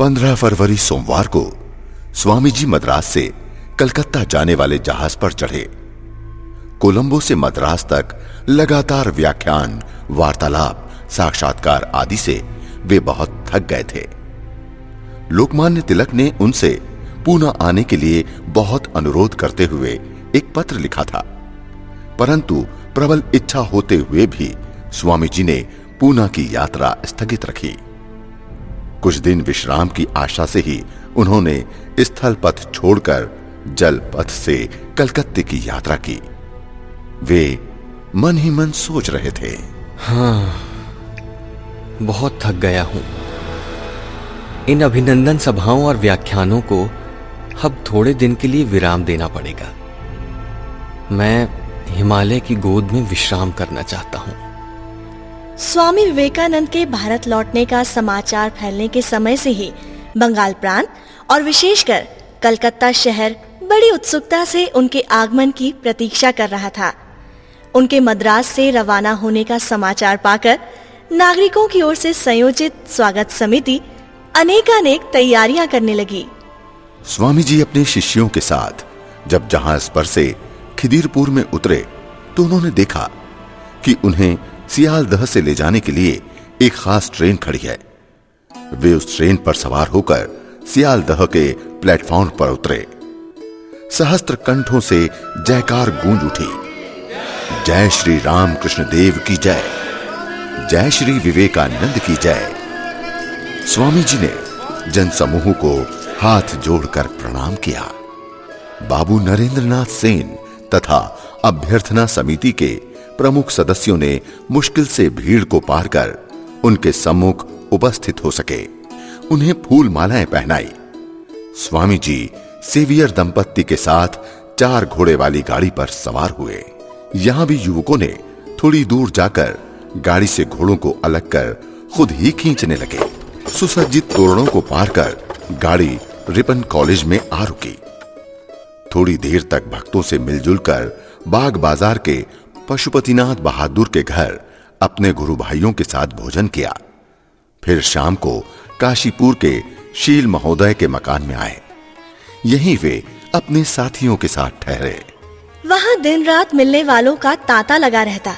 15 फरवरी सोमवार को स्वामी जी मद्रास से कलकत्ता जाने वाले जहाज पर चढ़े। कोलंबो से मद्रास तक लगातार व्याख्यान, वार्तालाप, साक्षात्कार आदि से वे बहुत थक गए थे। लोकमान्य तिलक ने उनसे पूना आने के लिए बहुत अनुरोध करते हुए एक पत्र लिखा था, परंतु प्रबल इच्छा होते हुए भी स्वामी जी ने पूना की यात्रा स्थगित रखी। कुछ दिन विश्राम की आशा से ही उन्होंने स्थल पथ छोड़कर जल पथ से कलकत्ते की यात्रा की। वे मन ही मन सोच रहे थे, हाँ, बहुत थक गया हूं। इन अभिनंदन सभाओं और व्याख्यानों को अब थोड़े दिन के लिए विराम देना पड़ेगा। मैं हिमालय की गोद में विश्राम करना चाहता हूं। स्वामी विवेकानंद के भारत लौटने का समाचार फैलने के समय से ही बंगाल प्रांत और विशेषकर कलकत्ता शहर बड़ी उत्सुकता से उनके आगमन की प्रतीक्षा कर रहा था। उनके मद्रास से रवाना होने का समाचार पाकर नागरिकों की ओर से संयोजित स्वागत समिति अनेकानेक तैयारियां करने लगी। स्वामी जी अपने शिष्यों के साथ जब जहाज पर से खिदिरपुर में उतरे तो उन्होंने देखा कि उन्हें सियालदह से ले जाने के लिए एक खास ट्रेन खड़ी है। वे उस ट्रेन पर सवार होकर सियालदह के प्लेटफॉर्म पर उतरे। सहस्त्र कंठों से जयकार गूंज उठी, जय श्री रामकृष्ण देव की जय, जय श्री विवेकानंद की जय। स्वामी जी ने जनसमूह को हाथ जोड़कर प्रणाम किया। बाबू नरेंद्रनाथ सेन तथा अभ्यर्थना समिति के प्रमुख सदस्यों ने मुश्किल से भीड़ को पार कर उनके सम्मुख उपस्थित हो सके। उन्हें फूल मालाएं पहनाई। स्वामी जी सेवियर दंपत्ति के साथ 4 घोड़े वाली गाड़ी पर सवार हुए। यहां भी युवकों ने थोड़ी दूर जाकर गाड़ी से घोड़ों को अलग कर खुद ही खींचने लगे। सुसज्जित तोरणों को पार कर गाड़ी रिपन कॉलेज में आ रुकी। थोड़ी देर तक भक्तों से मिलजुल कर बाग बाजार के पशुपतिनाथ बहादुर के घर अपने गुरु भाइयों के साथ भोजन किया। फिर शाम को काशीपुर के शील महोदय के मकान में आए। यहीं वे अपने साथियों के साथ ठहरे। वहां दिन रात मिलने वालों का तांता लगा रहता।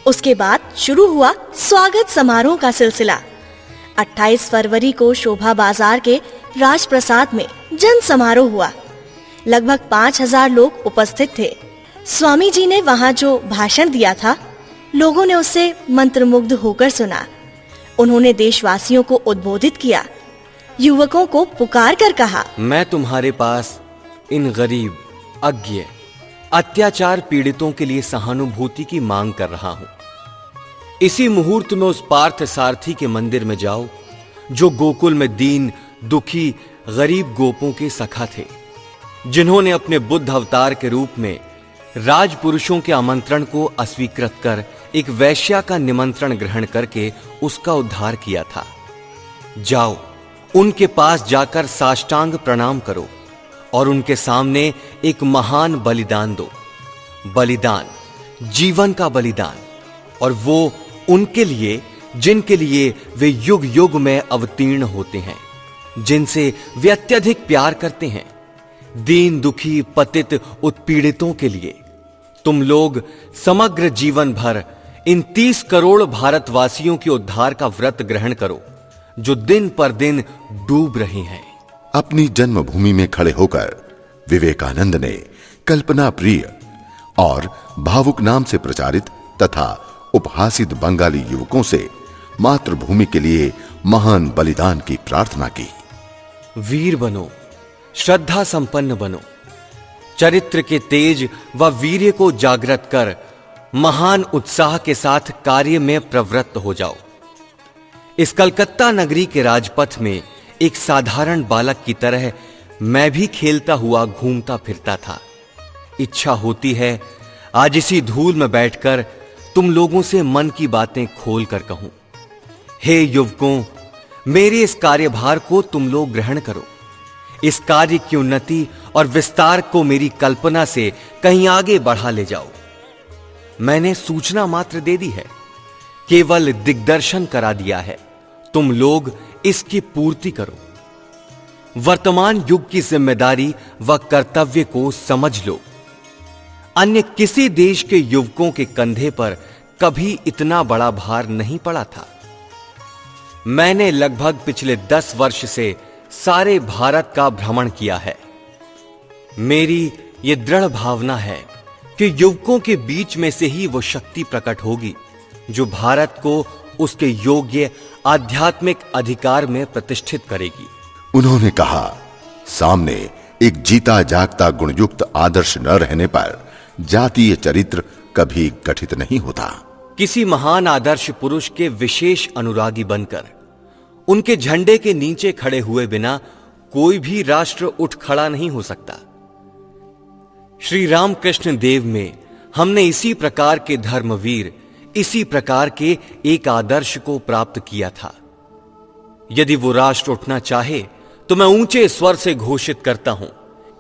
उसके बाद शुरू हुआ स्वागत समारोह का सिलसिला। 28 फरवरी को शोभा बाजार के राजप्रसाद में जन समारोह हुआ। लगभग 5000 लोग उपस्थित थे। स्वामी जी ने वहां जो भाषण दिया था, लोगों ने उसे मंत्रमुग्ध होकर सुना। उन्होंने देशवासियों को उद्बोधित किया। युवकों को पुकार कर कहा, मैं तुम्हारे पास इन गरीब, अज्ञ, अत्याचार पीड़ितों के लिए सहानुभूति की मांग कर रहा हूं। इसी मुहूर्त में उस पार्थ सारथी के मंदिर में जाओ जो गोकुल में दीन, दुखी, गरीब गोपों के सखा थे, जिन्होंने अपने बुद्ध अवतार के रूप में राजपुरुषों के आमंत्रण को अस्वीकृत कर एक वैश्या का निमंत्रण ग्रहण करके उसका उद्धार किया था। जाओ, उनके पास जाकर साष्टांग प्रणाम करो और उनके सामने एक महान बलिदान दो। बलिदान, जीवन का बलिदान, और वो उनके लिए जिनके लिए वे युग युग में अवतीर्ण होते हैं, जिनसे वे अत्यधिक प्यार करते हैं, दीन, दुखी, पतित, उत्पीड़ितों के लिए। तुम लोग समग्र जीवन भर इन 30 करोड़ भारतवासियों के उद्धार का व्रत ग्रहण करो, जो दिन पर दिन डूब रहे हैं। अपनी जन्मभूमि में खड़े होकर विवेकानंद ने कल्पना प्रिय और भावुक नाम से प्रचारित तथा उपहासित बंगाली युवकों से मातृभूमि के लिए महान बलिदान की प्रार्थना की। वीर बनो, श्रद्धा संपन्न बनो, चरित्र के तेज व वीर्य को जागृत कर महान उत्साह के साथ कार्य में प्रवृत्त हो जाओ। इस कलकत्ता नगरी के राजपथ में एक साधारण बालक की तरह मैं भी खेलता हुआ घूमता फिरता था। इच्छा होती है आज इसी धूल में बैठकर तुम लोगों से मन की बातें खोल कर कहूं। हे युवकों, मेरे इस कार्यभार को तुम लोग ग्रहण करो। इस कार्य की उन्नति और विस्तार को मेरी कल्पना से कहीं आगे बढ़ा ले जाओ। मैंने सूचना मात्र दे दी है, केवल दिग्दर्शन करा दिया है। तुम लोग इसकी पूर्ति करो। वर्तमान युग की जिम्मेदारी व कर्तव्य को समझ लो। अन्य किसी देश के युवकों के कंधे पर कभी इतना बड़ा भार नहीं पड़ा था। मैंने लगभग पिछले 10 वर्ष से सारे भारत का भ्रमण किया है। मेरी यह दृढ़ भावना है कि युवकों के बीच में से ही वो शक्ति प्रकट होगी जो भारत को उसके योग्य आध्यात्मिक अधिकार में प्रतिष्ठित करेगी। उन्होंने कहा, सामने एक जीता जागता गुणयुक्त आदर्श न रहने पर जातीय चरित्र कभी गठित नहीं होता। किसी महान आदर्श पुरुष के विशेष अनुरागी बनकर उनके झंडे के नीचे खड़े हुए बिना कोई भी राष्ट्र उठ खड़ा नहीं हो सकता। श्री रामकृष्ण देव में हमने इसी प्रकार के धर्मवीर, इसी प्रकार के एक आदर्श को प्राप्त किया था। यदि वो राष्ट्र उठना चाहे तो मैं ऊंचे स्वर से घोषित करता हूं,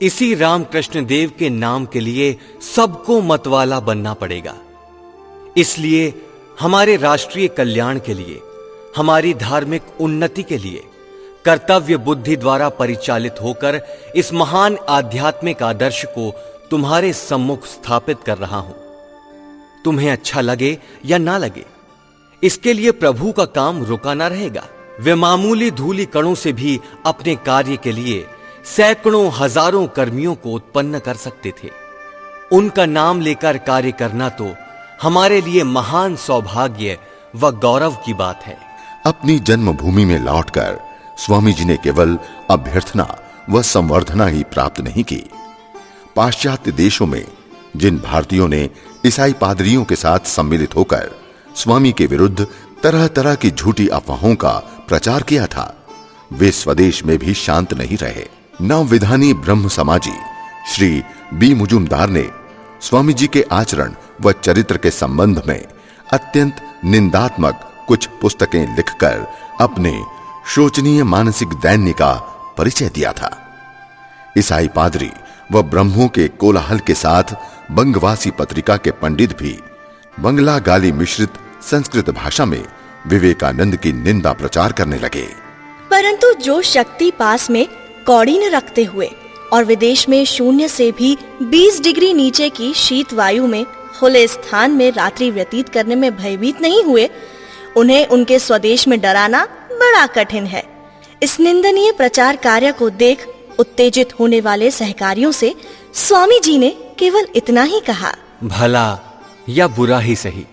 इसी रामकृष्ण देव के नाम के लिए सबको मतवाला बनना पड़ेगा। इसलिए हमारे राष्ट्रीय कल्याण के लिए, हमारी धार्मिक उन्नति के लिए कर्तव्य बुद्धि द्वारा परिचालित होकर इस महान आध्यात्मिक आदर्श को तुम्हारे सम्मुख स्थापित कर रहा हूं। तुम्हें अच्छा लगे या ना लगे, इसके लिए प्रभु का काम रुका ना रहेगा। वे मामूली धूलि कणों से भी अपने कार्य के लिए सैकड़ों हजारों कर्मियों को उत्पन्न कर सकते थे। उनका नाम लेकर कार्य करना तो हमारे लिए महान सौभाग्य व गौरव की बात है। अपनी जन्मभूमि में लौटकर स्वामी जी ने केवल अभ्यर्थना व संवर्धना ही प्राप्त नहीं की। पाश्चात्य देशों में जिन भारतीयों ने ईसाई पादरियों के साथ सम्मिलित होकर स्वामी के विरुद्ध तरह तरह की झूठी अफवाहों का प्रचार किया था, वे स्वदेश में भी शांत नहीं रहे। नवविधानी ब्रह्म समाजी श्री बी मुजुमदार ने स्वामी जी के आचरण व चरित्र के संबंध में अत्यंत निंदात्मक कुछ पुस्तकें लिखकर अपने शोचनीय मानसिक दैन्य का परिचय दिया था। ईसाई पादरी व ब्रह्मों के कोलाहल के साथ बंगवासी पत्रिका के पंडित भी बंगला गाली मिश्रित संस्कृत भाषा में विवेकानंद की निंदा प्रचार करने लगे। परंतु जो शक्ति पास में कौड़ी न रखते हुए और विदेश में 0 से भी 20 डिग्री नीचे की शीत वायु में खुले स्थान में रात्रि व्यतीत करने में भयभीत नहीं हुए, उन्हें उनके स्वदेश में डराना बड़ा कठिन है। इस निंदनीय प्रचार कार्य को देख उत्तेजित होने वाले सहकारियों से स्वामी जी ने केवल इतना ही कहा, भला या बुरा ही सही,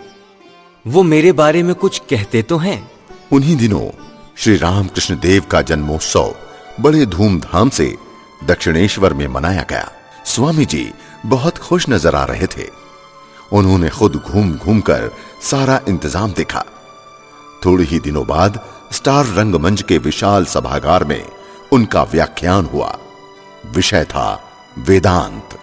वो मेरे बारे में कुछ कहते तो हैं। उन्हीं दिनों श्री रामकृष्ण देव का जन्मोत्सव बड़े धूमधाम से दक्षिणेश्वर में मनाया गया। स्वामी जी बहुत खुश नजर आ रहे थे। उन्होंने खुद घूम घूम कर सारा इंतजाम देखा। थोड़े ही दिनों बाद स्टार रंगमंच के विशाल सभागार में उनका व्याख्यान हुआ। विषय था वेदांत।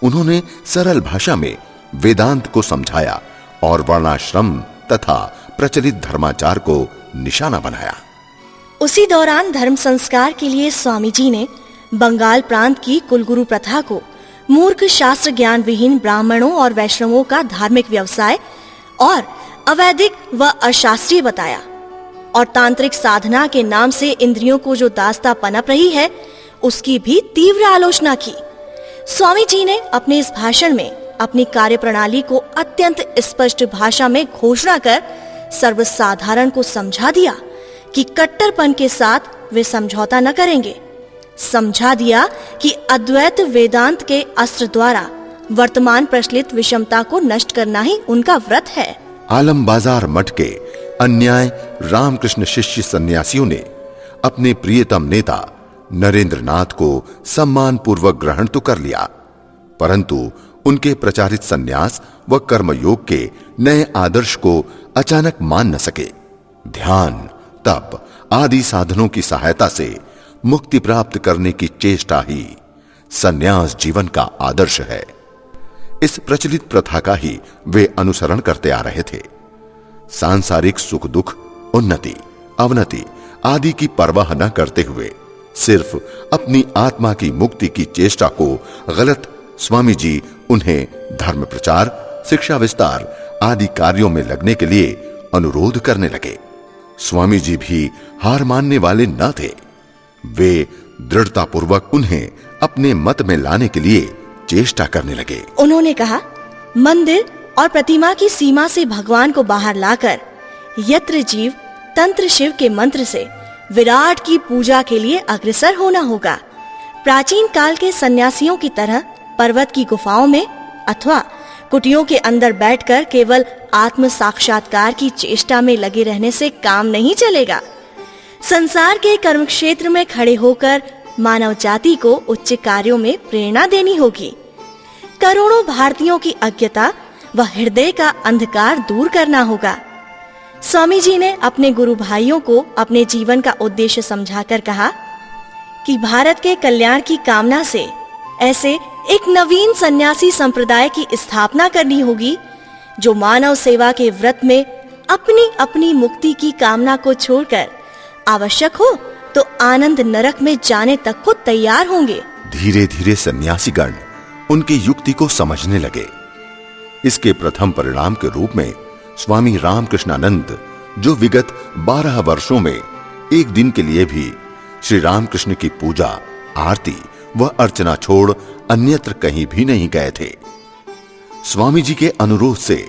उन्होंने सरल भाषा में वेदांत को समझाया और वर्णाश्रम तथा प्रचलित धर्माचार को निशाना बनाया। उसी दौरान धर्म संस्कार के लिए स्वामी जी ने बंगाल प्रांत की कुलगुरु प्रथा को मूर्ख शास्त्र ज्ञान विहीन ब्राह्मणों और वैष्णवों का धार्मिक व्यवसाय और अवैदिक व अशास्त्रीय बताया और तांत्रिक साधना के नाम से इंद्रियों को जो दास्ता पनप रही है, उसकी भी तीव्र आलोचना की। स्वामी जी ने अपने इस भाषण में अपनी कार्यप्रणाली को अत्यंत स्पष्ट भाषा में घोषणा कर सर्वसाधारण को समझा दिया कि कट्टरपन के साथ वे समझौता न करेंगे। समझा दिया कि अद्वैत वेदांत के अस्त्र द्वारा वर्तमान प्रचलित विषमता को नष्ट करना ही उनका व्रत है। आलम बाजार मठ के अन्याय रामकृष्ण शिष्य सन्यासियों ने अपने प्रियतम नेता नरेंद्रनाथ को सम्मान पूर्वक ग्रहण तो कर लिया, परंतु उनके प्रचारित सन्यास व कर्मयोग के नए आदर्श को अचानक मान न सके। ध्यान, तप आदि साधनों की सहायता से मुक्ति प्राप्त करने की चेष्टा ही सन्यास जीवन का आदर्श है। इस प्रचलित प्रथा का ही वे अनुसरण करते आ रहे थे। सांसारिक सुख दुख, उन्नति अवनति आदि की परवाह न करते हुए सिर्फ अपनी आत्मा की मुक्ति की चेष्टा को गलत स्वामी जी उन्हें धर्म प्रचार, शिक्षा विस्तार आदि कार्यों में लगने के लिए अनुरोध करने लगे। स्वामी जी भी हार मानने वाले न थे। वे दृढ़तापूर्वक उन्हें अपने मत में लाने के लिए चेष्टा करने लगे। उन्होंने कहा, मंदिर और प्रतिमा की सीमा से भगवान को बाहर लाकर यत्र जीव तंत्र शिव के मंत्र से विराट की पूजा के लिए अग्रसर होना होगा। प्राचीन काल के सन्यासियों की तरह पर्वत की गुफाओं में अथवा कुटियों के अंदर बैठकर केवल आत्म साक्षात्कार की चेष्टा में लगे रहने से काम नहीं चलेगा। संसार के कर्म क्षेत्र में खड़े होकर मानव जाति को उच्च कार्यों में प्रेरणा देनी होगी। करोड़ों भारतीयों की अज्ञता व हृदय का अंधकार दूर करना होगा। स्वामी जी ने अपने गुरु भाइयों को अपने जीवन का उद्देश्य समझाकर कहा कि भारत के कल्याण की कामना से ऐसे एक नवीन सन्यासी संप्रदाय की स्थापना करनी होगी जो मानव सेवा के व्रत में अपनी अपनी मुक्ति की कामना को छोड़कर आवश्यक हो तो आनंद नरक में जाने तक को तैयार होंगे। धीरे धीरे सन्यासीगण उनकी युक्ति को समझने लगे। इसके प्रथम परिणाम के रूप में स्वामी रामकृष्णानंद, जो विगत 12 वर्षों में एक दिन के लिए भी श्री रामकृष्ण की पूजा, आरती व अर्चना छोड़ अन्यत्र कहीं भी नहीं गए थे, स्वामी जी के अनुरोध से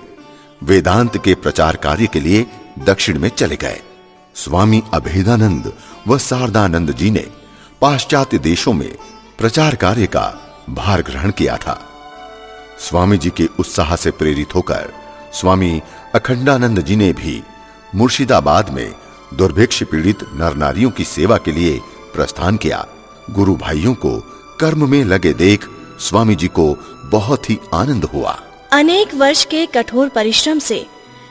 वेदांत के प्रचार कार्य के लिए दक्षिण में चले गए। स्वामी अभेदानंद व शारदानंद जी ने पाश्चात्य देशों में प्रचार कार्य का भार ग्रहण किया था। स्वामी जी के उत्साह से प्रेरित होकर स्वामी अखंडानंद जी ने भी मुर्शिदाबाद में दुर्भिक्ष पीड़ित नर नारियों की सेवा के लिए प्रस्थान किया। गुरु भाइयों को कर्म में लगे देख स्वामी जी को बहुत ही आनंद हुआ। अनेक वर्ष के कठोर परिश्रम से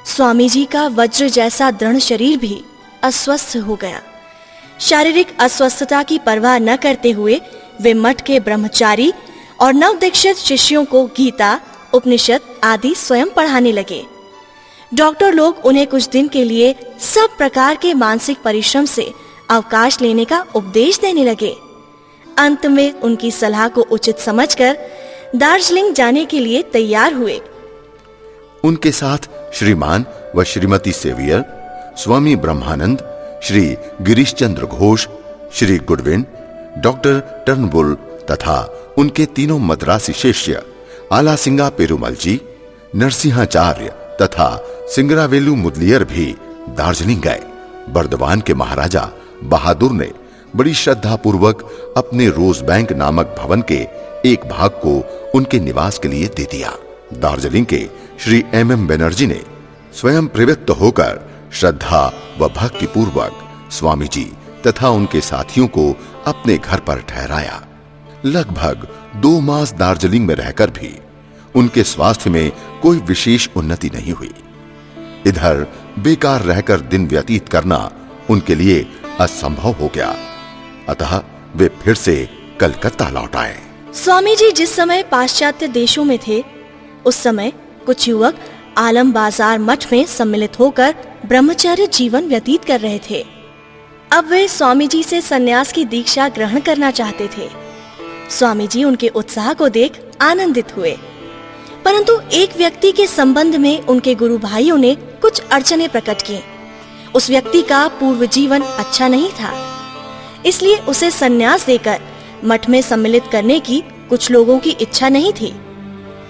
स्वामी जी का वज्र जैसा दृढ़ शरीर भी अस्वस्थ हो गया। शारीरिक अस्वस्थता की परवाह न करते हुए वे मठ के ब्रह्मचारी और नवदीक्षित शिष्यों को गीता, उपनिषद आदि स्वयं पढ़ाने लगे। डॉक्टर लोग उन्हें कुछ दिन के लिए सब प्रकार के मानसिक परिश्रम से अवकाश लेने का उपदेश देने लगे। अंत में उनकी सलाह को उचित समझकर दार्जिलिंग जाने के लिए तैयार हुए। उनके साथ श्रीमान व श्रीमती Sevier, Swami Brahmananda, Shri Girish Chandra Ghosh, Shri Goodwin, doctor Turnbull तथा उनके तीनों मद्रासी शिष्य आलासिंगा पेरुमल जी, नरसिंहाचार्य तथा सिंगरावेलु मुदलियर भी दार्जिलिंग गए। बर्दवान के महाराजा बहादुर ने बड़ी श्रद्धा पूर्वक अपने रोज बैंक नामक भवन के एक भाग को उनके निवास के लिए दे दिया। दार्जिलिंग के श्री एम बनर्जी ने स्वयं प्रवृत्त होकर श्रद्धा व भक्ति पूर्वक स्वामी जी तथा उनके साथियों को अपने घर पर ठहराया। लगभग 2 मास दार्जिलिंग में रहकर भी उनके स्वास्थ्य में कोई विशेष उन्नति नहीं हुई। इधर बेकार रहकर दिन व्यतीत करना उनके लिए असंभव हो गया, अतः वे फिर से कलकत्ता लौट आए। स्वामी जी जिस समय पाश्चात्य देशों में थे, उस समय कुछ युवक आलम बाजार मठ में सम्मिलित होकर ब्रह्मचर्य जीवन व्यतीत कर रहे थे। अब वे स्वामी जी से सन्यास की दीक्षा ग्रहण करना चाहते थे। स्वामी जी उनके उत्साह को देख आनंदित हुए, परंतु एक व्यक्ति के संबंध में उनके गुरु भाइयों ने कुछ अड़चने प्रकट की। उस व्यक्ति का पूर्व जीवन अच्छा नहीं था, इसलिए उसे सन्यास देकर मठ में सम्मिलित करने की कुछ लोगों की इच्छा नहीं थी।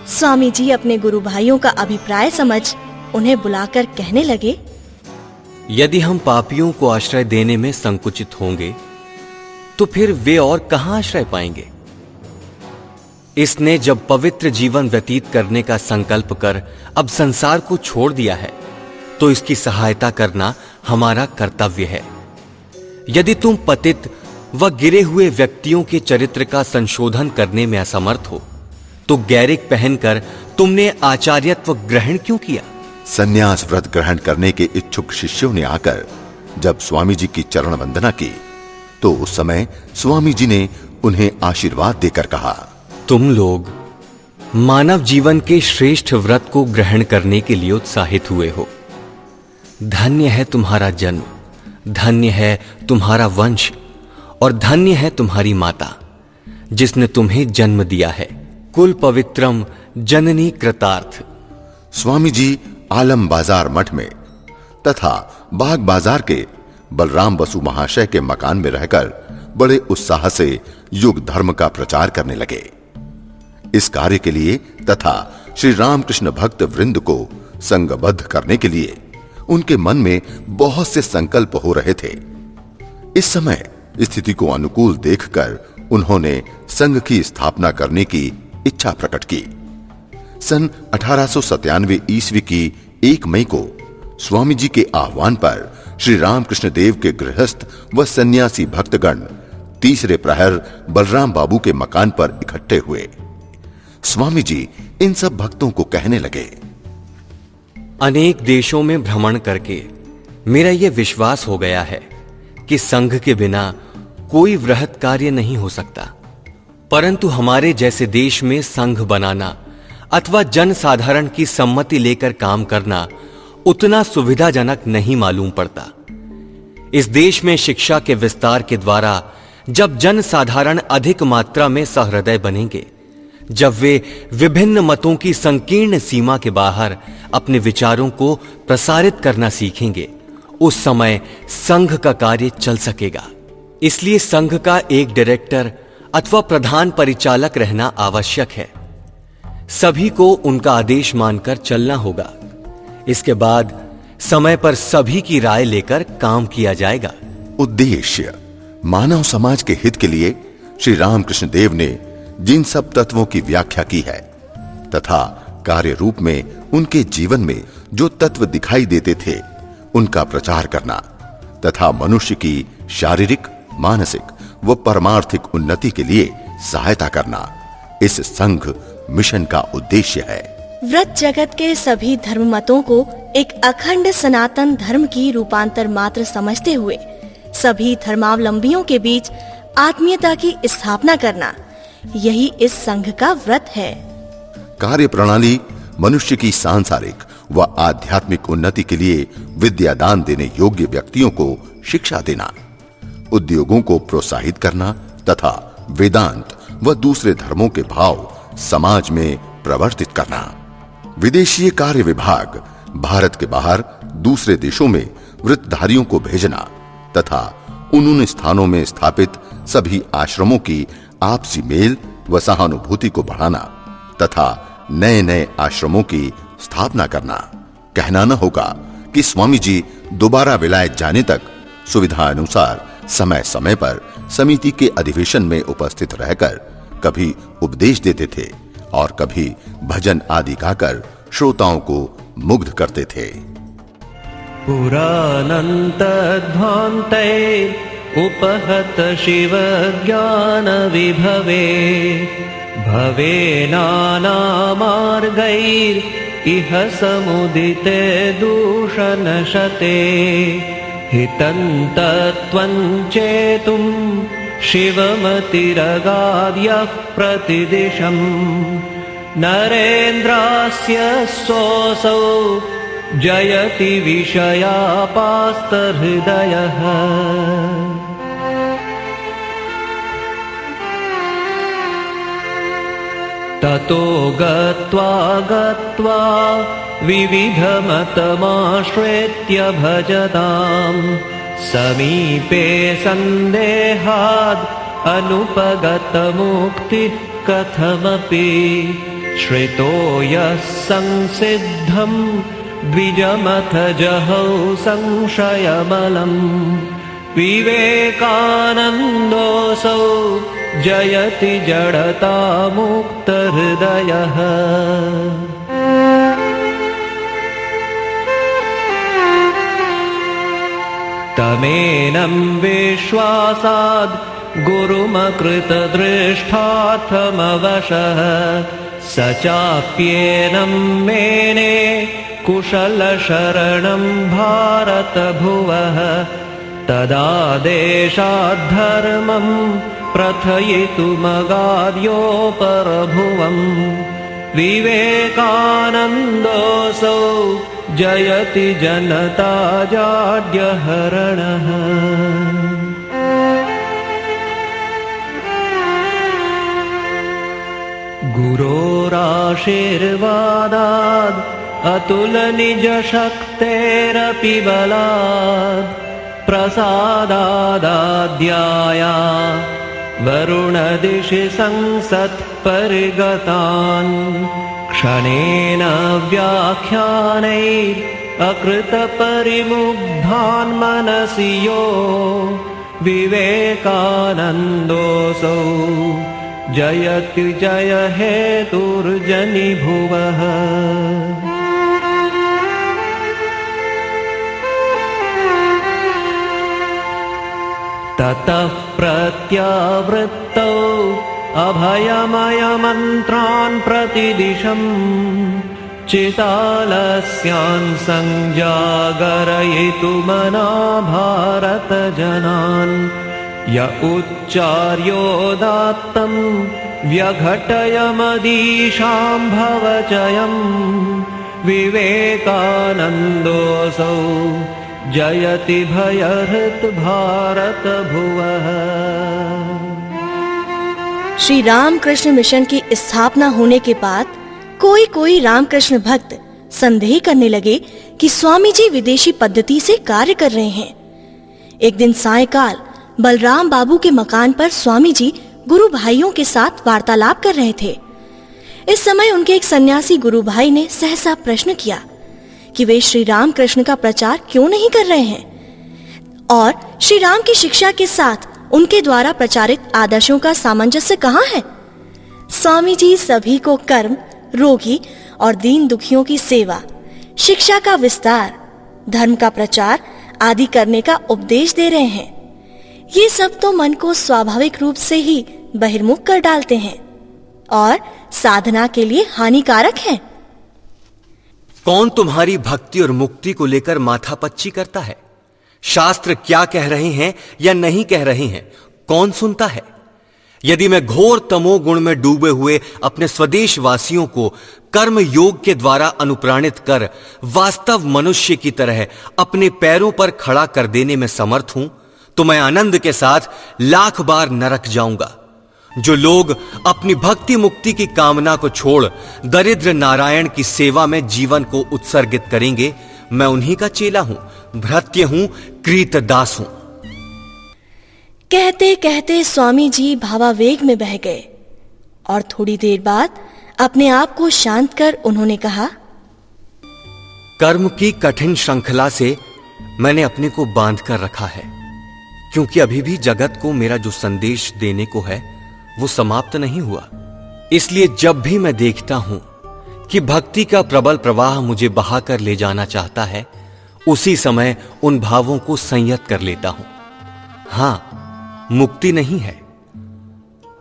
स्वामी जी अपने गुरु भाइयों का अभिप्राय समझ उन्हें बुलाकर कहने लगे, यदि हम पापियों को आश्रय देने में संकुचित होंगे तो फिर वे और कहां आश्रय पाएंगे। इसने जब पवित्र जीवन व्यतीत करने का संकल्प कर अब संसार को छोड़ दिया है तो इसकी सहायता करना हमारा कर्तव्य है। यदि तुम पतित व गिरे हुए व्यक्तियों के चरित्र का संशोधन करने में असमर्थ हो तो गैरिक पहनकर तुमने आचार्यत्व ग्रहण क्यों किया। संन्यास व्रत ग्रहण करने के इच्छुक शिष्यों ने आकर जब स्वामी जी की चरण वंदना की तो उस समय स्वामी जी ने उन्हें आशीर्वाद देकर कहा, तुम लोग मानव जीवन के श्रेष्ठ व्रत को ग्रहण करने के लिए उत्साहित हुए हो। धन्य है तुम्हारा जन्म, धन्य है तुम्हारा वंश और धन्य है तुम्हारी माता जिसने तुम्हें जन्म दिया है। कुल पवित्रम जननी कृतार्थ। स्वामी जी आलम बाजार मठ में तथा बाग बाजार के बलराम बसु महाशय के मकान में रहकर बड़े उत्साह से युग धर्म का प्रचार करने लगे। इस कार्य के लिए तथा श्री रामकृष्ण भक्त वृंद को संघबद्ध करने के लिए उनके मन में बहुत से संकल्प हो रहे थे। इस समय स्थिति को अनुकूल देखकर उन्होंने संघ की स्थापना करने की इच्छा प्रकट की। सन 1897 ईस्वी की 1 मई को स्वामी जी के आह्वान पर श्री रामकृष्ण देव के गृहस्थ व सन्यासी भक्तगण तीसरे प्रहर बलराम बाबू के मकान पर इकट्ठे हुए। स्वामी जी इन सब भक्तों को कहने लगे, अनेक देशों में भ्रमण करके मेरा यह विश्वास हो गया है कि संघ के बिना कोई वृहत कार्य नहीं हो सकता, परंतु हमारे जैसे देश में संघ बनाना अथवा जनसाधारण की सम्मति लेकर काम करना उतना सुविधाजनक नहीं मालूम पड़ता। इस देश में शिक्षा के विस्तार के द्वारा जब जनसाधारण अधिक मात्रा में सहृदय बनेंगे, जब वे विभिन्न मतों की संकीर्ण सीमा के बाहर अपने विचारों को प्रसारित करना सीखेंगे, उस समय संघ का कार्य चल सकेगा। इसलिए संघ का एक डायरेक्टर अथवा प्रधान परिचालक रहना आवश्यक है। सभी को उनका आदेश मानकर चलना होगा। इसके बाद समय पर सभी की राय लेकर काम किया जाएगा। उद्देश्य मानव समाज के हित के लिए श्री रामकृष्ण देव ने जिन सब तत्वों की व्याख्या की है तथा कार्य रूप में उनके जीवन में जो तत्व दिखाई देते थे उनका प्रचार करना तथा मनुष्य की शारीरिक, मानसिक व परमार्थिक उन्नति के लिए सहायता करना इस संघ मिशन का उद्देश्य है। व्रत जगत के सभी धर्म मतों को एक अखंड सनातन धर्म की रूपांतर मात्र समझते हुए सभी धर्मावलंबियों के बीच आत्मीयता की स्थापना करना, यही इस संघ का व्रत है। कार्य प्रणाली मनुष्य की सांसारिक व आध्यात्मिक उन्नति के लिए विद्या दान देने योग्य व्यक्तियों को शिक्षा देना, उद्योगों को प्रोत्साहित करना तथा वेदांत व दूसरे धर्मों के भाव समाज में प्रवर्तित करना। विदेशीय कार्य विभाग भारत के बाहर दूसरे देशों में वृत्तधारियों को भेजना तथा उन स्थानों में स्थापित सभी आश्रमों की आपसी मेल व सहानुभूति को बढ़ाना तथा नए नए आश्रमों की स्थापना करना। कहना न होगा कि स्वामी जी दोबारा विलायत जाने तक सुविधा अनुसार समय समय पर समिति के अधिवेशन में उपस्थित रहकर कभी उपदेश देते थे और कभी भजन आदि गाकर श्रोताओं को मुग्ध करते थे। पुरानन्तध्वान्ते उपहत शिव ज्ञान विभवे भवे नानामार्गैर इह समुदिते दूषणशते हितन्तत्वं चेतुं शिवमतिरगाद्यः प्रतिदिशम् नरेन्द्रास्य सोऽसौ जयति विषयापास्तहृदयः ततो गत्वा विविधमतमाश्रित्य भजताम् समीपे सन्देहाद् अनुपगतमुक्तिः कथमपि श्रितो यः संसिद्धम् द्विजमथ जहौ संशयमलम् विवेकानन्दोऽसौ जयति जडतामुक्तहृदयः तमेनं विश्वासाद् गुरुमकृतदृष्टार्थमवशः स चाप्येनं मेने कुशलशरणं भारतभुवः तदादेशाद्धर्मं प्रथयितुमगाद्योपरभुवम् विवेकानन्दोऽसौ जयति जनता जाड्यहरणः गुरोराशीर्वादाद् अतुलनिजशक्तेरपि बलाद् प्रसादादाद्याया वरुणदिशि संसत्परिगतान् क्षणेन व्याख्यानैः अकृतपरिमुग्धान् मनसि यो विवेकानन्दोऽसौ जयति जय हेतुर्जनि भुवः। ततः प्रत्यावृत्तौ अभयमयमन्त्रान् प्रतिदिशम् चितालस्यान् संजागरयितुमना भारतजनान् य उच्चार्योदात्तं व्यघटयमदीशां भवचयम् विवेकानन्दोऽसौ जयति भयहृत भारत भुवः। श्री रामकृष्ण मिशन की स्थापना होने के बाद कोई रामकृष्ण भक्त संदेह करने लगे कि स्वामी जी विदेशी पद्धति से कार्य कर रहे हैं। एक दिन सायंकाल बलराम बाबू के मकान पर स्वामी जी गुरु भाइयों के साथ वार्तालाप कर रहे थे। इस समय उनके एक सन्यासी गुरु भाई ने सहसा प्रश्न किया कि वे श्री रामकृष्ण का प्रचार क्यों नहीं कर रहे हैं और श्री राम की शिक्षा के साथ उनके द्वारा प्रचारित आदर्शों का सामंजस्य कहाँ है। स्वामी जी सभी को कर्म, रोगी और दीन दुखियों की सेवा, शिक्षा का विस्तार, धर्म का प्रचार आदि करने का उपदेश दे रहे हैं। ये सब तो मन को स्वाभाविक रूप से ही बहिर्मुख कर डालते हैं और साधना के लिए हानिकारक हैं। कौन तुम्हारी भक्ति और मुक्ति को लेकर माथापच्ची करता है? शास्त्र क्या कह रहे हैं या नहीं कह रहे हैं, कौन सुनता है? यदि मैं घोर तमोगुण में डूबे हुए अपने स्वदेश वासियों को कर्म योग के द्वारा अनुप्राणित कर वास्तव मनुष्य की तरह अपने पैरों पर खड़ा कर देने में समर्थ हूं, तो मैं आनंद के साथ लाख बार नरक जाऊंगा। जो लोग अपनी भक्ति मुक्ति की कामना को छोड़ दरिद्र नारायण की सेवा में जीवन को उत्सर्गित करेंगे, मैं उन्हीं का चेला हूं, भृत्य हूं, कृतदास हूं। कहते कहते स्वामी जी भावावेग में बह गए और थोड़ी देर बाद अपने आप को शांत कर उन्होंने कहा, कर्म की कठिन श्रृंखला से मैंने अपने को बांध कर रखा है, क्योंकि अभी भी जगत को मेरा जो संदेश देने को है वो समाप्त नहीं हुआ। इसलिए जब भी मैं देखता हूं कि भक्ति का प्रबल प्रवाह मुझे बहाकर ले जाना चाहता है, उसी समय उन भावों को संयत कर लेता हूं। हां, मुक्ति नहीं है,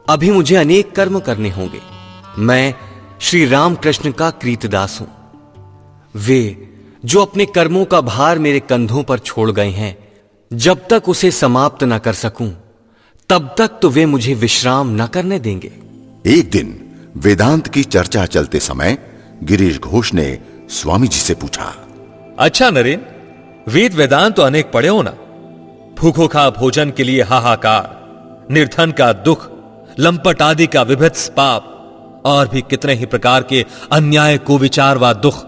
अभी मुझे अनेक कर्म करने होंगे। मैं श्री रामकृष्ण का कृतदास हूं। वे जो अपने कर्मों का भार मेरे कंधों पर छोड़ गए हैं, जब तक उसे समाप्त न कर सकूं तब तक तो वे मुझे विश्राम न करने देंगे। एक दिन वेदांत की चर्चा चलते समय गिरीश घोष ने स्वामी जी से पूछा, अच्छा नरेन, वेद वेदांत तो अनेक पढ़े हो ना? भूखों का भोजन के लिए हाहाकार, निर्धन का दुख, लंपट आदि का विभत्स पाप और भी कितने ही प्रकार के अन्याय कुविचार व दुख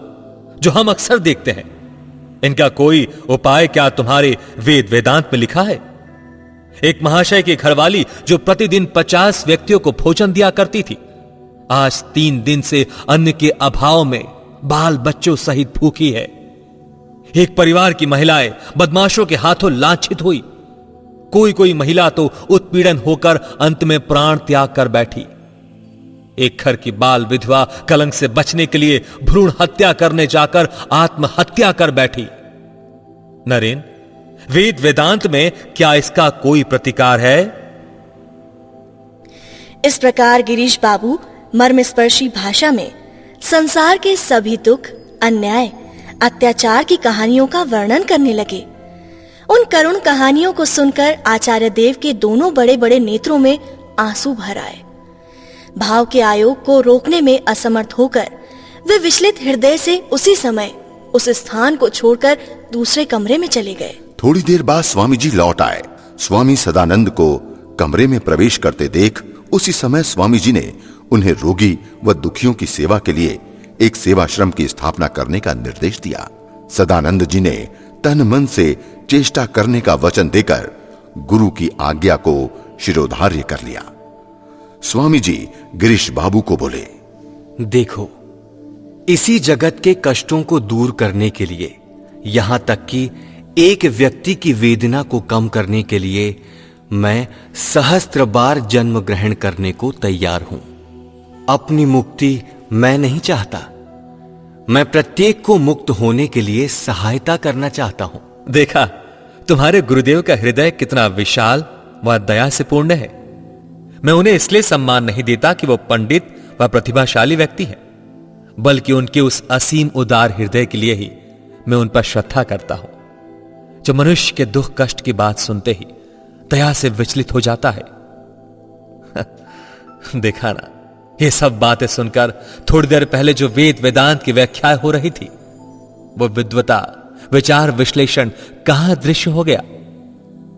जो हम अक्सर देखते हैं, इनका कोई उपाय क्या तुम्हारे वेद वेदांत में लिखा है? एक महाशय की घरवाली जो प्रतिदिन 50 व्यक्तियों को भोजन दिया करती थी, आज 3 दिन से अन्न के अभाव में बाल बच्चों सहित भूखी है। एक परिवार की महिलाएं बदमाशों के हाथों लांछित हुई। कोई महिला तो उत्पीड़न होकर अंत में प्राण त्याग कर बैठी। एक घर की बाल विधवा कलंक से बचने के लिए भ्रूण हत्या करने जाकर आत्महत्या कर बैठी। नरेन, वेद वेदांत में क्या इसका कोई प्रतिकार है? इस प्रकार गिरीश बाबू मर्मस्पर्शी भाषा में संसार के सभी दुख, अन्याय, अत्याचार की कहानियों का वर्णन करने लगे। उन करुण कहानियों को सुनकर आचार्य देव के दोनों बड़े बड़े नेत्रों में आंसू भर आए। भाव के आयोग को रोकने में असमर्थ होकर वे विचलित हृदय से उसी समय उस स्थान को छोड़कर दूसरे कमरे में चले गए। थोड़ी देर बाद स्वामी जी लौट आए। स्वामी सदानंद को कमरे में प्रवेश करते देख उसी समय स्वामी जी ने उन्हें रोगी व दुखियों की सेवा के लिए एक सेवाश्रम की स्थापना करने का निर्देश दिया। सदानंद जी ने तन मन से चेष्टा करने का वचन देकर गुरु की आज्ञा को शिरोधार्य कर लिया। स्वामी जी गिरीश बाबू को बोले, देखो, इसी जगत के कष्टों को दूर करने के लिए, यहां तक कि एक व्यक्ति की वेदना को कम करने के लिए मैं सहस्त्र बार जन्म ग्रहण करने को तैयार हूं। अपनी मुक्ति मैं नहीं चाहता, मैं प्रत्येक को मुक्त होने के लिए सहायता करना चाहता हूं। देखा, तुम्हारे गुरुदेव का हृदय कितना विशाल व दया से पूर्ण है। मैं उन्हें इसलिए सम्मान नहीं देता कि वो पंडित व प्रतिभाशाली व्यक्ति हैं, बल्कि उनके उस असीम उदार हृदय के लिए ही मैं उन पर श्रद्धा करता हूं, जो मनुष्य के दुख कष्ट की बात सुनते ही दया से विचलित हो जाता है। देखा ना, ये सब बातें सुनकर थोड़ी देर पहले जो वेद वेदांत की व्याख्या हो रही थी, वो विद्वता, विचार, विश्लेषण कहां दृश्य हो गया।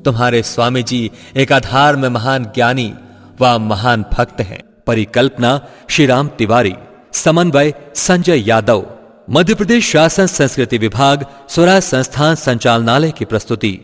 तुम्हारे स्वामी जी एक आधार में महान ज्ञानी व महान भक्त हैं। परिकल्पना श्री राम तिवारी, समन्वय संजय यादव। मध्य प्रदेश शासन संस्कृति विभाग, स्वराज संस्थान संचालनालय की प्रस्तुति।